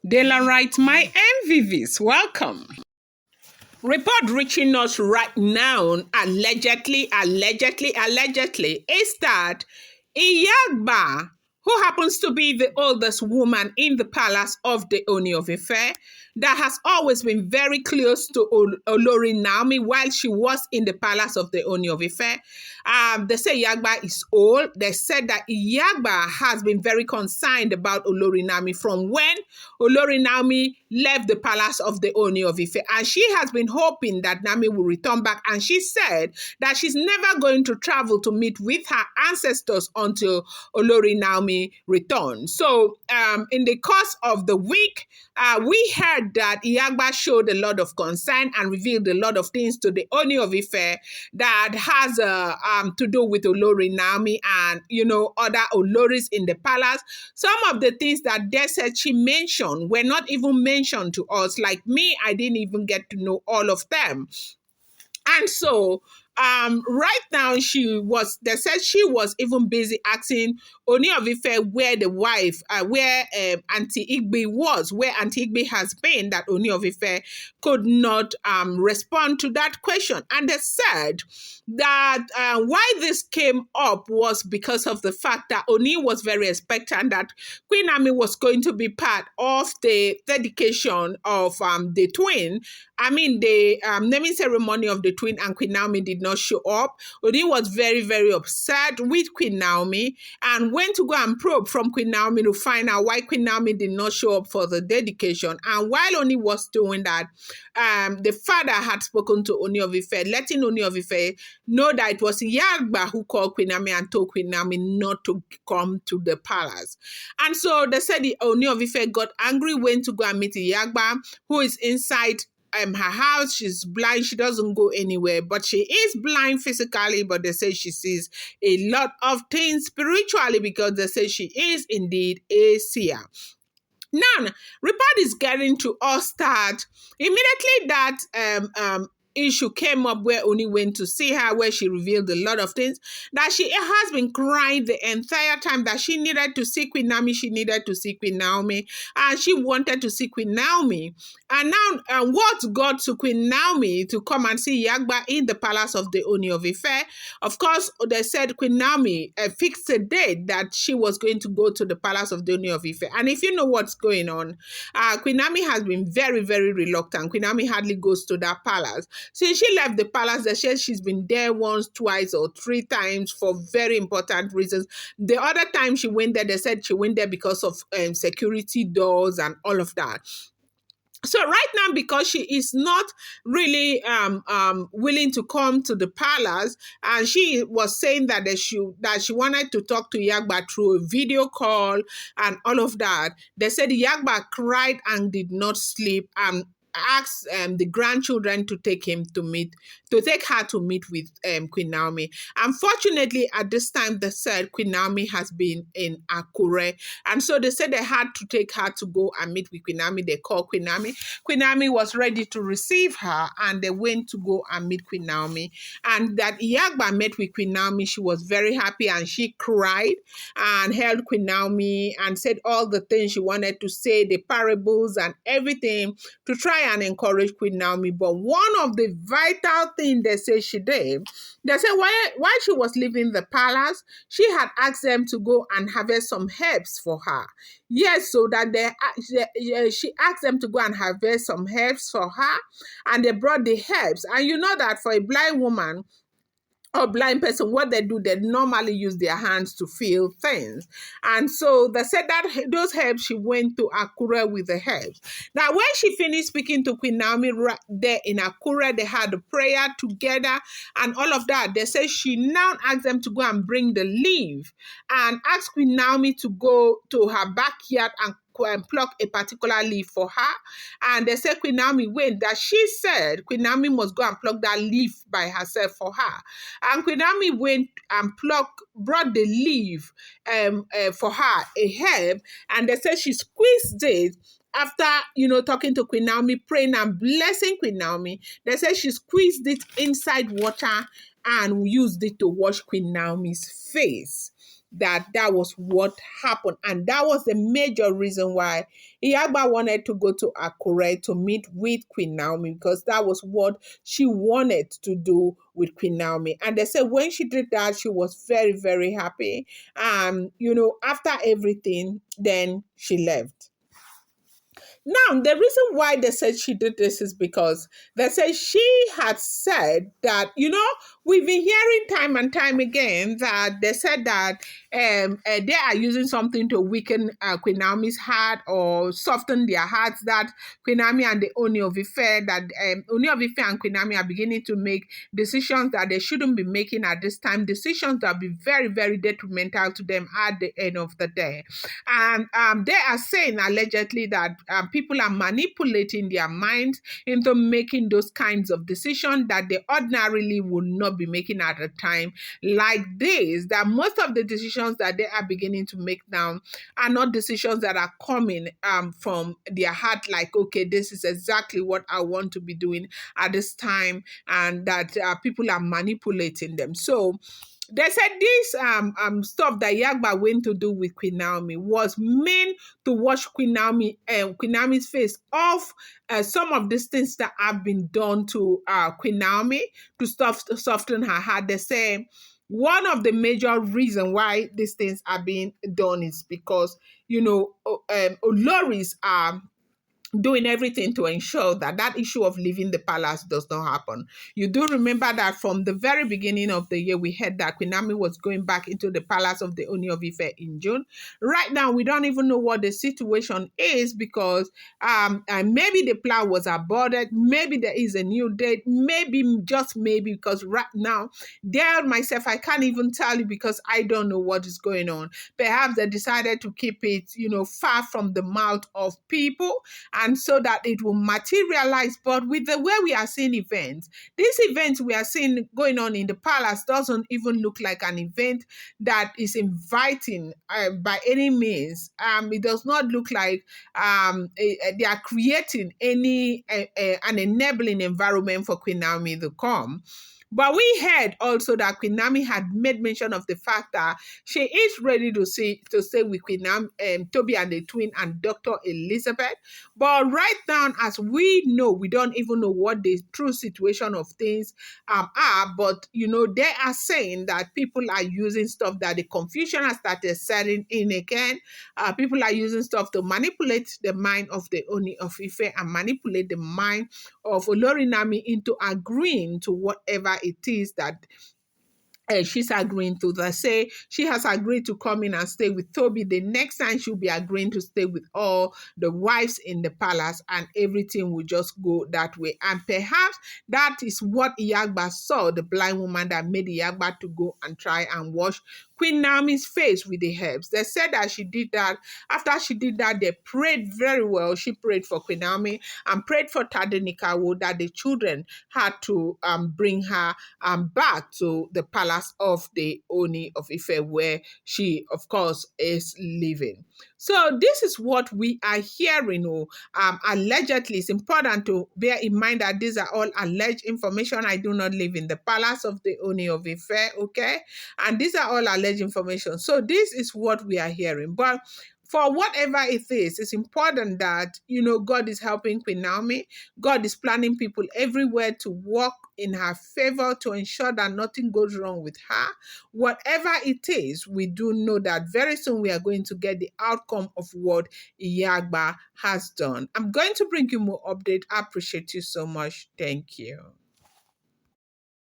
Daylight, my MVVs, welcome. Report reaching us right now, allegedly, is that Iya Agba, who happens to be the oldest woman in the palace of the Ooni of Ife, that has always been very close to Olori Naomi while she was in the palace of the Ooni of Ife. They say Yagba is old. They said that Yagba has been very concerned about Olori Naomi from when Olori Naomi left the palace of the Ooni of Ife. And she has been hoping that Naomi will return back. And she said that she's never going to travel to meet with her ancestors until Olori Naomi returns. So in the course of the week, we heard that Yagba showed a lot of concern and revealed a lot of things to the Ooni of Ife that has to do with Olori Naomi and, other Oloris in the palace. Some of the things that they said she mentioned were not even mentioned to us. Like me, I didn't even get to know all of them. And so right now they said she was even busy asking Ooni of Ife where the wife, where Auntie Igbe was, where Auntie Igbe has been, that Ooni of Ife could not respond to that question. And they said that why this came up was because of the fact that Ooni was very expectant that Queen Naomi was going to be part of the dedication of the twin. I mean, the naming ceremony of the twin, and Queen Naomi did not show up. Ooni was very, very upset with Queen Naomi and went to go and probe from Queen Naomi to find out why Queen Naomi did not show up for the dedication. And while Ooni was doing that, the father had spoken to Ooni of Ife, letting Ooni of Ife know that it was Yagba who called Queen Naomi and told Queen Naomi not to come to the palace. And so they said the Ooni of Ife got angry, went to go and meet Yagba, who is inside her house. She's blind. She doesn't go anywhere, but she is blind physically, but they say she sees a lot of things spiritually because they say she is indeed a seer. Now, report is getting to us that immediately that issue came up where Ooni went to see her, where she revealed a lot of things, that she has been crying the entire time that she needed to see Queen Naomi, and she wanted to see Queen Naomi. And now what got to Queen Naomi to come and see Yagba in the palace of the Ooni of Ife? Of course, they said Queen Naomi fixed a date that she was going to go to the palace of the Ooni of Ife. And if you know what's going on, Queen Naomi has been very, very reluctant. Queen Naomi hardly goes to that palace. Since she left the palace, they said she's been there once, twice, or three times for very important reasons. The other time she went there, they said she went there because of security doors and all of that. So right now, because she is not really willing to come to the palace, and she was saying that she wanted to talk to Yagba through a video call and all of that, they said Yagba cried and did not sleep and asked the grandchildren to take her to meet with Queen Naomi. Unfortunately, at this time, they said Queen Naomi has been in Akure, and so they said they had to take her to go and meet with Queen Naomi. They called Queen Naomi. Queen Naomi was ready to receive her, and they went to go and meet Queen Naomi. And that Yagba met with Queen Naomi, she was very happy, and she cried and held Queen Naomi and said all the things she wanted to say, the parables and everything, to try and encourage Queen Naomi. But one of the vital things they say she did, they say while she was leaving the palace, she had asked them to go and harvest some herbs for her. Yes, so that she asked them to go and harvest some herbs for her, and they brought the herbs. And you know that for a blind woman or blind person, what they do, they normally use their hands to feel things. And so they said that those herbs, she went to Akure with the herbs. Now, when she finished speaking to Queen Naomi right there in Akure, they had a prayer together and all of that. They said she now asked them to go and bring the leaf and asked Queen Naomi to go to her backyard and pluck a particular leaf for her. And they said Queen Naomi went, that she said Queen Naomi must go and pluck that leaf by herself for her. And Queen Naomi went and brought the leaf for her, a herb, and they said she squeezed it. After, talking to Queen Naomi, praying and blessing Queen Naomi, they said she squeezed it inside water and used it to wash Queen Naomi's face. that that was what happened. And that was the major reason why Yagba wanted to go to Akure to meet with Queen Naomi, because that was what she wanted to do with Queen Naomi. And they said when she did that, she was very, very happy. After everything, then she left. Now, the reason why they said she did this is because they said she had said that, we've been hearing time and time again that they said that they are using something to weaken Queen Naomi's heart or soften their hearts, that Queen Naomi and the Ooni of Ife, that Ooni of Ife and Queen Naomi are beginning to make decisions that they shouldn't be making at this time, decisions that will be very, very detrimental to them at the end of the day. And they are saying allegedly that people are manipulating their minds into making those kinds of decisions that they ordinarily would not be making at a time like this. That most of the decisions that they are beginning to make now are not decisions that are coming from their heart, like, okay, this is exactly what I want to be doing at this time, and that people are manipulating them. So they said this stuff that Yagba went to do with Queen Naomi was meant to wash Queen Naomi's face off some of these things that have been done to Queen Naomi to soften her heart. They say one of the major reasons why these things are being done is because, Oloris are doing everything to ensure that that issue of leaving the palace does not happen. You do remember that from the very beginning of the year, we heard that Queen Naomi was going back into the palace of the Ooni of Ife in June. Right now, we don't even know what the situation is, because maybe the plan was aborted, maybe there is a new date, maybe, just maybe, because right now, there myself, I can't even tell you because I don't know what is going on. Perhaps they decided to keep it, far from the mouth of people, and so that it will materialize. But with the way we are seeing events, these events we are seeing going on in the palace doesn't even look like an event that is inviting by any means. It does not look like they are creating an enabling environment for Queen Naomi to come. But we heard also that Queen Naomi had made mention of the fact that she is ready to stay with Queen Naomi, Toby and the twin, and Dr. Elizabeth. But right now, as we know, we don't even know what the true situation of things are. But they are saying that people are using stuff, that the confusion has started setting in again. People are using stuff to manipulate the mind of the Ooni of Ife and manipulate the mind of Olori Naomi into agreeing to whatever it is that she's agreeing to. That say she has agreed to come in and stay with Toby. The next time she'll be agreeing to stay with all the wives in the palace, and everything will just go that way. And perhaps that is what Yagba saw, the blind woman that made Yagba to go and try and wash Queen Naomi's face with the herbs. They said that she did that. After she did that, they prayed very well. She prayed for Queen Naomi and prayed for Tadenikawo, that the children had to bring her back to the palace of the Ooni of Ife, where she, of course, is living. So this is what we are hearing. Allegedly, it's important to bear in mind that these are all alleged information. I do not live in the palace of the Ooni of Ife, okay? And these are all alleged information. So this is what we are hearing. But for whatever it is, it's important that, God is helping Queen Naomi. God is planning people everywhere to work in her favor to ensure that nothing goes wrong with her. Whatever it is, we do know that very soon we are going to get the outcome of what Yagba has done. I'm going to bring you more update. I appreciate you so much. Thank you.